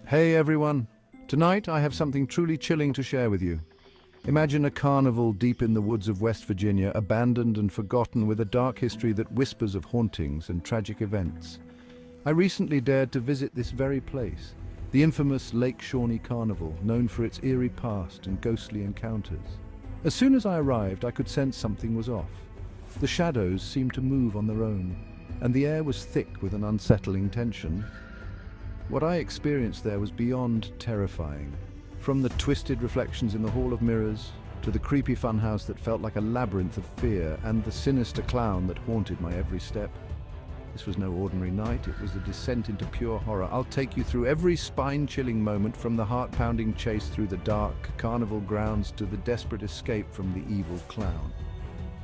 Hey everyone! Tonight I have something truly chilling to share with you. Imagine a carnival deep in the woods of West Virginia, abandoned and forgotten, with a dark history that whispers of hauntings and tragic events. I recently dared to visit this very place, the infamous Lake Shawnee Carnival, known for its eerie past and ghostly encounters. As soon as I arrived, I could sense something was off. The shadows seemed to move on their own, and the air was thick with an unsettling tension. What I experienced there was beyond terrifying. From the twisted reflections in the Hall of Mirrors, to the creepy funhouse that felt like a labyrinth of fear, and the sinister clown that haunted my every step. This was no ordinary night, it was a descent into pure horror. I'll take you through every spine-chilling moment, from the heart-pounding chase through the dark carnival grounds to the desperate escape from the evil clown.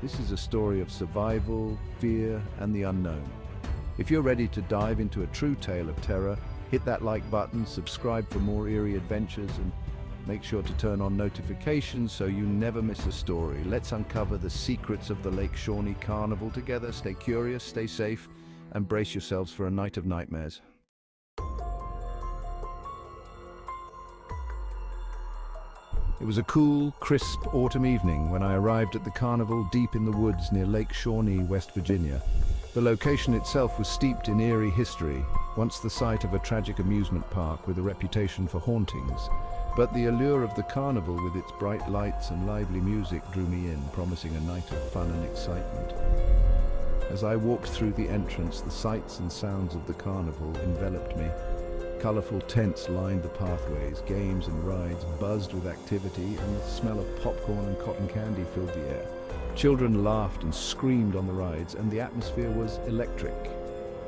This is a story of survival, fear, and the unknown. If you're ready to dive into a true tale of terror, hit that like button, subscribe for more eerie adventures, and make sure to turn on notifications so you never miss a story. Let's uncover the secrets of the Lake Shawnee Carnival together. Stay curious, stay safe, and brace yourselves for a night of nightmares. It was a cool, crisp autumn evening when I arrived at the carnival deep in the woods near Lake Shawnee, West Virginia. The location itself was steeped in eerie history, once the site of a tragic amusement park with a reputation for hauntings. But the allure of the carnival, with its bright lights and lively music, drew me in, promising a night of fun and excitement. As I walked through the entrance, the sights and sounds of the carnival enveloped me. Colorful tents lined the pathways, games and rides buzzed with activity, and the smell of popcorn and cotton candy filled the air. Children laughed and screamed on the rides, and the atmosphere was electric.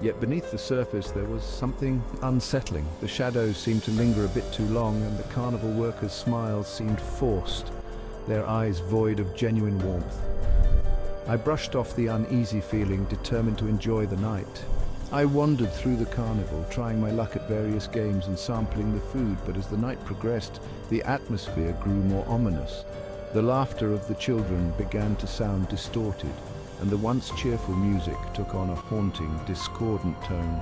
Yet beneath the surface there was something unsettling. The shadows seemed to linger a bit too long, and the carnival workers' smiles seemed forced, their eyes void of genuine warmth. I brushed off the uneasy feeling, determined to enjoy the night. I wandered through the carnival, trying my luck at various games and sampling the food, but as the night progressed, the atmosphere grew more ominous. The laughter of the children began to sound distorted, and the once cheerful music took on a haunting, discordant tone.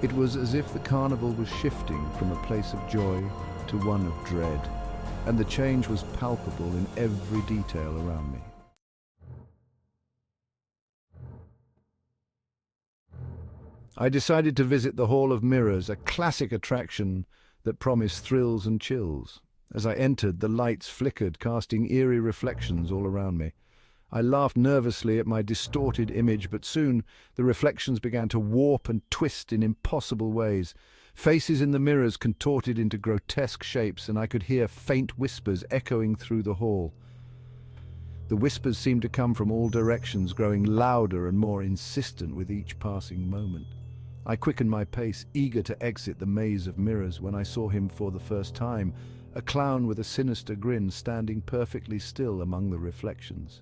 It was as if the carnival was shifting from a place of joy to one of dread, and the change was palpable in every detail around me. I decided to visit the Hall of Mirrors, a classic attraction that promised thrills and chills. As I entered, the lights flickered, casting eerie reflections all around me. I laughed nervously at my distorted image, but soon the reflections began to warp and twist in impossible ways. Faces in the mirrors contorted into grotesque shapes, and I could hear faint whispers echoing through the hall. The whispers seemed to come from all directions, growing louder and more insistent with each passing moment. I quickened my pace, eager to exit the maze of mirrors, when I saw him for the first time, a clown with a sinister grin standing perfectly still among the reflections.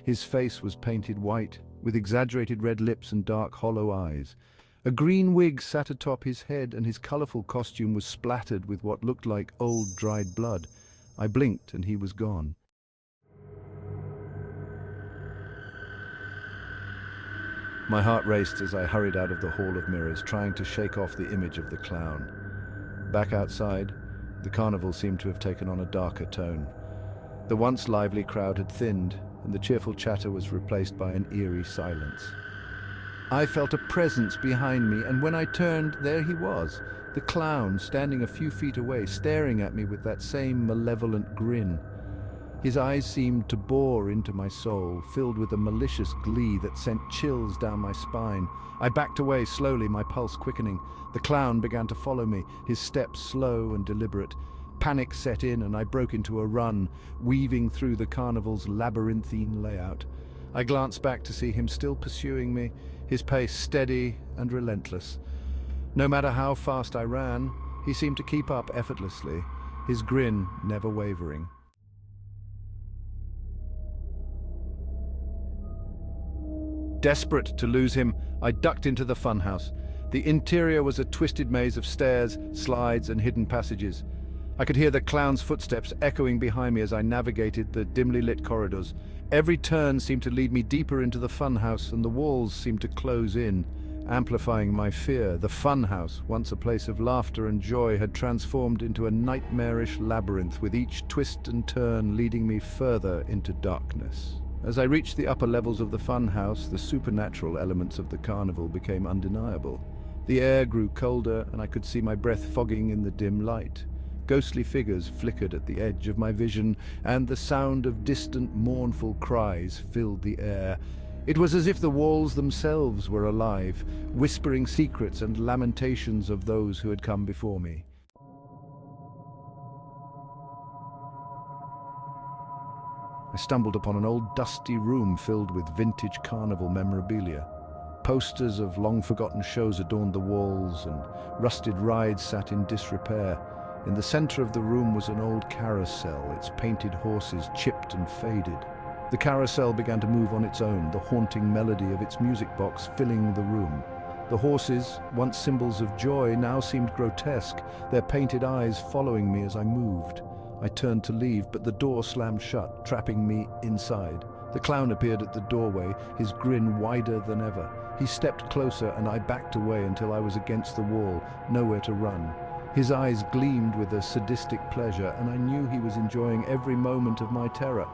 His face was painted white, with exaggerated red lips and dark hollow eyes. A green wig sat atop his head, and his colorful costume was splattered with what looked like old dried blood. I blinked and he was gone. My heart raced as I hurried out of the Hall of Mirrors, trying to shake off the image of the clown. Back outside, the carnival seemed to have taken on a darker tone. The once lively crowd had thinned, and the cheerful chatter was replaced by an eerie silence. I felt a presence behind me, and when I turned, there he was, the clown, standing a few feet away, staring at me with that same malevolent grin. His eyes seemed to bore into my soul, filled with a malicious glee that sent chills down my spine. I backed away slowly, my pulse quickening. The clown began to follow me, his steps slow and deliberate. Panic set in, and I broke into a run, weaving through the carnival's labyrinthine layout. I glanced back to see him still pursuing me, his pace steady and relentless. No matter how fast I ran, he seemed to keep up effortlessly, his grin never wavering. Desperate to lose him, I ducked into the funhouse. The interior was a twisted maze of stairs, slides, and hidden passages. I could hear the clown's footsteps echoing behind me as I navigated the dimly lit corridors. Every turn seemed to lead me deeper into the funhouse, and the walls seemed to close in, amplifying my fear. The Funhouse, once a place of laughter and joy, had transformed into a nightmarish labyrinth, with each twist and turn leading me further into darkness. As I reached the upper levels of the Funhouse, the supernatural elements of the carnival became undeniable. The air grew colder, and I could see my breath fogging in the dim light. Ghostly figures flickered at the edge of my vision, and the sound of distant, mournful cries filled the air. It was as if the walls themselves were alive, whispering secrets and lamentations of those who had come before me. I stumbled upon an old dusty room filled with vintage carnival memorabilia. Posters of long-forgotten shows adorned the walls, and rusted rides sat in disrepair. In the center of the room was an old carousel, its painted horses chipped and faded. The carousel began to move on its own, the haunting melody of its music box filling the room. The horses, once symbols of joy, now seemed grotesque, their painted eyes following me as I moved. I turned to leave, but the door slammed shut, trapping me inside. The clown appeared at the doorway, his grin wider than ever. He stepped closer, and I backed away until I was against the wall, nowhere to run. His eyes gleamed with a sadistic pleasure, and I knew he was enjoying every moment of my terror.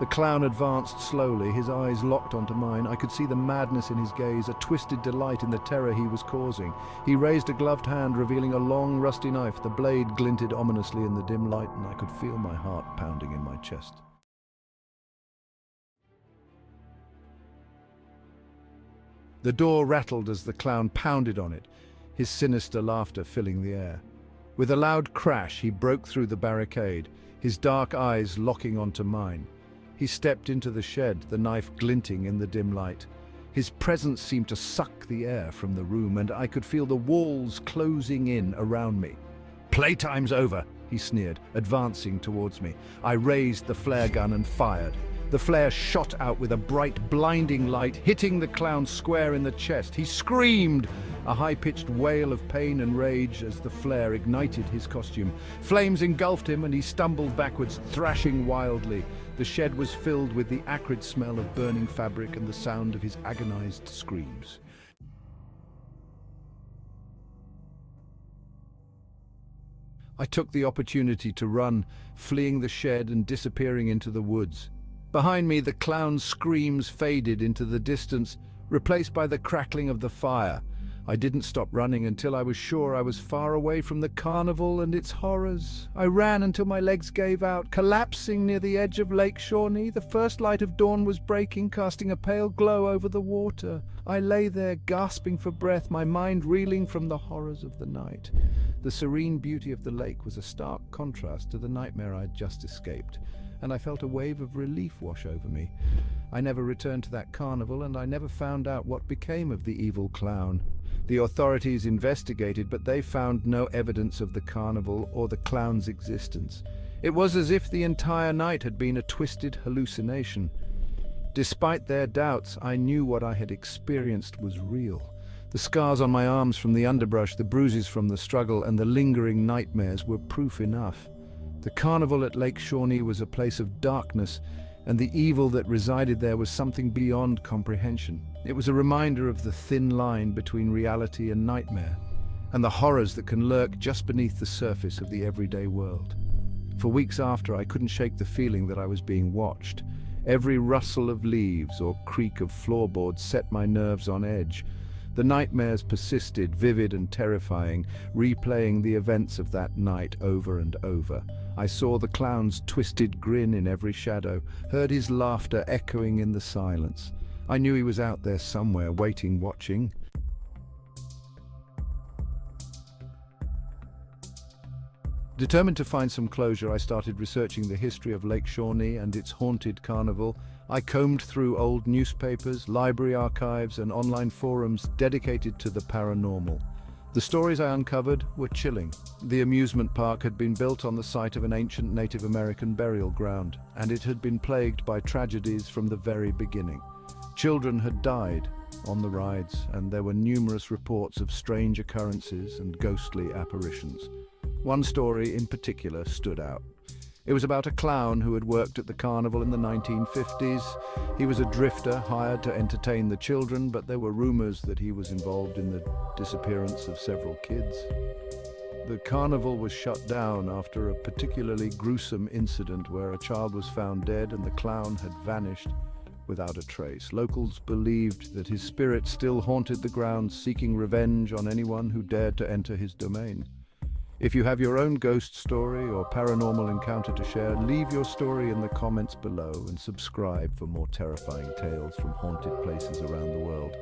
The clown advanced slowly, his eyes locked onto mine. I could see the madness in his gaze, a twisted delight in the terror he was causing. He raised a gloved hand, revealing a long, rusty knife. The blade glinted ominously in the dim light, and I could feel my heart pounding in my chest. The door rattled as the clown pounded on it, his sinister laughter filling the air. With a loud crash, he broke through the barricade, his dark eyes locking onto mine. He stepped into the shed, the knife glinting in the dim light. His presence seemed to suck the air from the room, and I could feel the walls closing in around me. "Playtime's over," he sneered, advancing towards me. I raised the flare gun and fired. The flare shot out with a bright, blinding light, hitting the clown square in the chest. He screamed, a high-pitched wail of pain and rage as the flare ignited his costume. Flames engulfed him, and he stumbled backwards, thrashing wildly. The shed was filled with the acrid smell of burning fabric and the sound of his agonized screams. I took the opportunity to run, fleeing the shed and disappearing into the woods. Behind me, the clown's screams faded into the distance, replaced by the crackling of the fire. I didn't stop running until I was sure I was far away from the carnival and its horrors. I ran until my legs gave out, collapsing near the edge of Lake Shawnee. The first light of dawn was breaking, casting a pale glow over the water. I lay there, gasping for breath, my mind reeling from the horrors of the night. The serene beauty of the lake was a stark contrast to the nightmare I had just escaped, and I felt a wave of relief wash over me. I never returned to that carnival, and I never found out what became of the evil clown. The authorities investigated, but they found no evidence of the carnival or the clown's existence. It was as if the entire night had been a twisted hallucination. Despite their doubts, I knew what I had experienced was real. The scars on my arms from the underbrush, the bruises from the struggle, and the lingering nightmares were proof enough. The carnival at Lake Shawnee was a place of darkness, and the evil that resided there was something beyond comprehension. It was a reminder of the thin line between reality and nightmare, and the horrors that can lurk just beneath the surface of the everyday world. For weeks after, I couldn't shake the feeling that I was being watched. Every rustle of leaves or creak of floorboards set my nerves on edge. The nightmares persisted, vivid and terrifying, replaying the events of that night over and over. I saw the clown's twisted grin in every shadow, heard his laughter echoing in the silence. I knew he was out there somewhere, waiting, watching. Determined to find some closure, I started researching the history of Lake Shawnee and its haunted carnival. I combed through old newspapers, library archives, and online forums dedicated to the paranormal. The stories I uncovered were chilling. The amusement park had been built on the site of an ancient Native American burial ground, and it had been plagued by tragedies from the very beginning. Children had died on the rides, and there were numerous reports of strange occurrences and ghostly apparitions. One story in particular stood out. It was about a clown who had worked at the carnival in the 1950s. He was a drifter hired to entertain the children, but there were rumors that he was involved in the disappearance of several kids. The carnival was shut down after a particularly gruesome incident where a child was found dead and the clown had vanished without a trace. Locals believed that his spirit still haunted the grounds, seeking revenge on anyone who dared to enter his domain. If you have your own ghost story or paranormal encounter to share, leave your story in the comments below and subscribe for more terrifying tales from haunted places around the world.